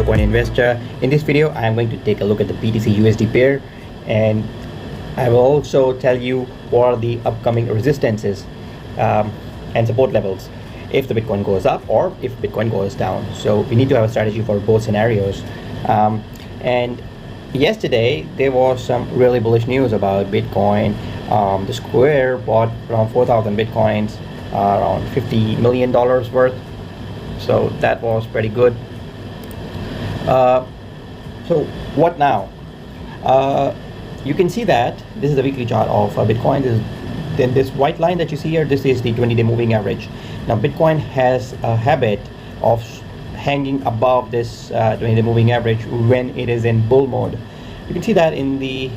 Bitcoin investor. In this video, I am going to take a look at the BTC USD pair, and I will also tell you what are the upcoming resistances and support levels if the Bitcoin goes up or if Bitcoin goes down. So we need to have a strategy for both scenarios. And yesterday there was some really bullish news about Bitcoin. The Square bought around 4,000 Bitcoins, around $50 million worth. So that was pretty good. So what now? You can see that this is the weekly chart of Bitcoin. Then this white line that you see here, this is the 20-day moving average. Now Bitcoin has a habit of hanging above this 20-day moving average when it is in bull mode. You can see that in the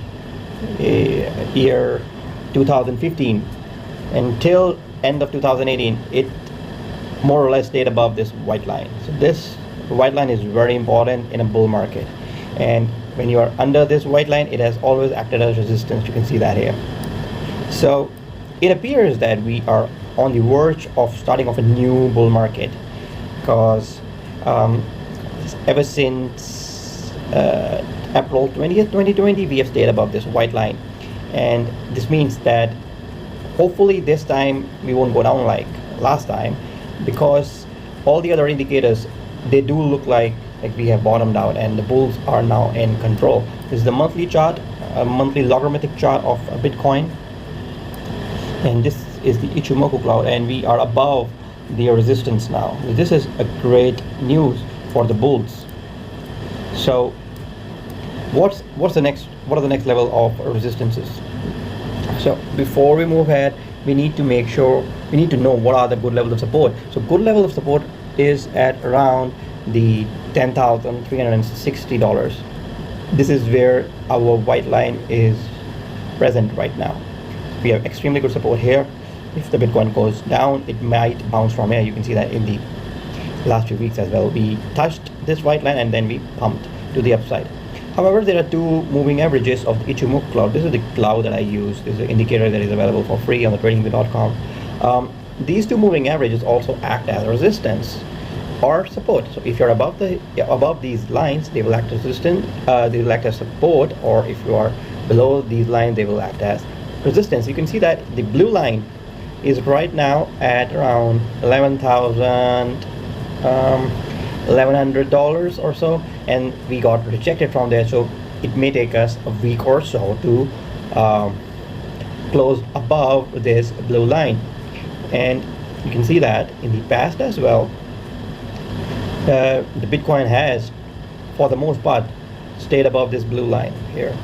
year 2015 until end of 2018, it more or less stayed above this white line. So this white line is very important in a bull market, and when you are under this white line, it has always acted as resistance. You can see that here. So it appears that we are on the verge of starting off a new bull market, because ever since April 20th 2020 we have stayed above this white line, and this means that hopefully this time we won't go down like last time, because all the other indicators, they do look like we have bottomed out and the bulls are now in control. This is the monthly chart, a monthly logarithmic chart of Bitcoin, and this is the Ichimoku cloud, and we are above the resistance now. This is a great news for the bulls. So what are the next level of resistances? So before we move ahead, we need to know what are the good levels of support. So good level of support is at around the $10,360. This is where our white line is present right now. We have extremely good support here. If the Bitcoin goes down, it might bounce from here. You can see that in the last few weeks as well. We touched this white line and then we pumped to the upside. However, there are two moving averages of the Ichimoku cloud. This is the cloud that I use. This is an indicator that is available for free on the tradingview.com. These two moving averages also act as resistance or support. So if you're above these lines, they will act as resistance. They will act as support, or if you are below these lines, they will act as resistance. You can see that the blue line is right now at around $1,100 or so, and we got rejected from there. So it may take us a week or so to close above this blue line, and you can see that in the past as well. The Bitcoin has, for the most part, stayed above this blue line here.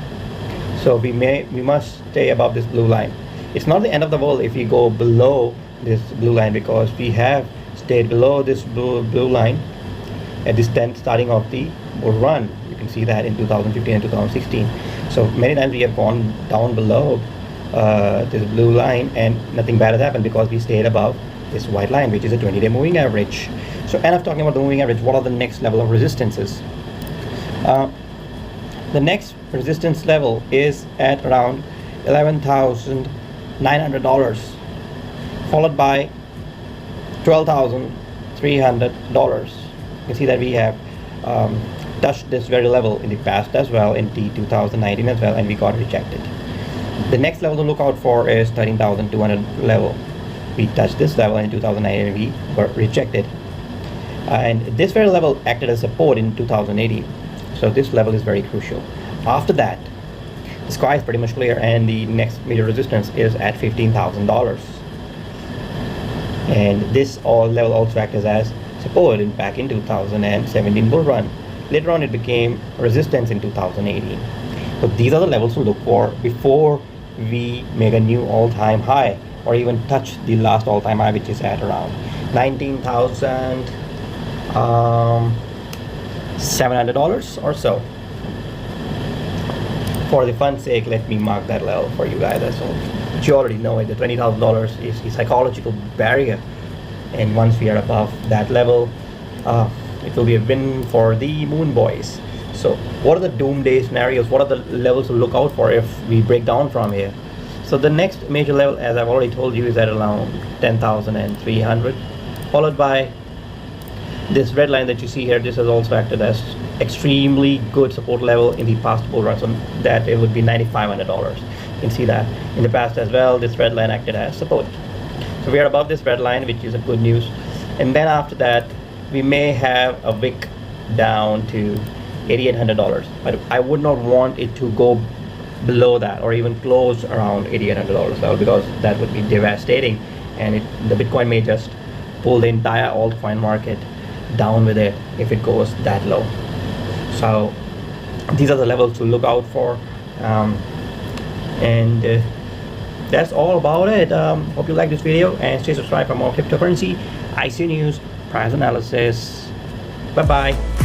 So we must stay above this blue line. It's not the end of the world if we go below this blue line, because we have stayed below this blue line at this 10th starting of the bull run. You can see that in 2015 and 2016. So many times we have gone down below this blue line and nothing bad has happened, because we stayed above this white line, which is a 20-day moving average. So enough talking about the moving average. What are the next level of resistances? The next resistance level is at around $11,900, followed by $12,300. You can see that we have touched this very level in the past as well, in the 2019 as well, and we got rejected. The next level to look out for is 13,200 level. We touched this level in 2019 and we got rejected, and this very level acted as support in 2018. So this level is very crucial. After that, the sky is pretty much clear, and the next major resistance is at $15,000, and this level also acted as support back in 2017 bull run. Later on it became resistance in 2018. So these are the levels to look for before we make a new all-time high, or even touch the last all-time high, which is at around $19,700 or so. For the fun's sake, let me mark that level for you guys. So you already know it. The $20,000 is the psychological barrier, and once we are above that level, it will be a win for the Moon Boys. So what are the doomsday scenarios? What are the levels to look out for if we break down from here? So the next major level, as I've already told you, is at around 10,300, followed by This red line that you see here, this has also acted as extremely good support level in the past bull run, so that it would be $9,500. You can see that in the past as well, this red line acted as support. So we are above this red line, which is a good news. And then after that, we may have a wick down to $8,800, but I would not want it to go below that or even close around $8,800 level, because that would be devastating, and the Bitcoin may just pull the entire altcoin market down with it if it goes that low. So these are the levels to look out for, and that's all about it. Hope you like this video, and stay subscribed for more cryptocurrency, ICO news, price analysis. Bye bye.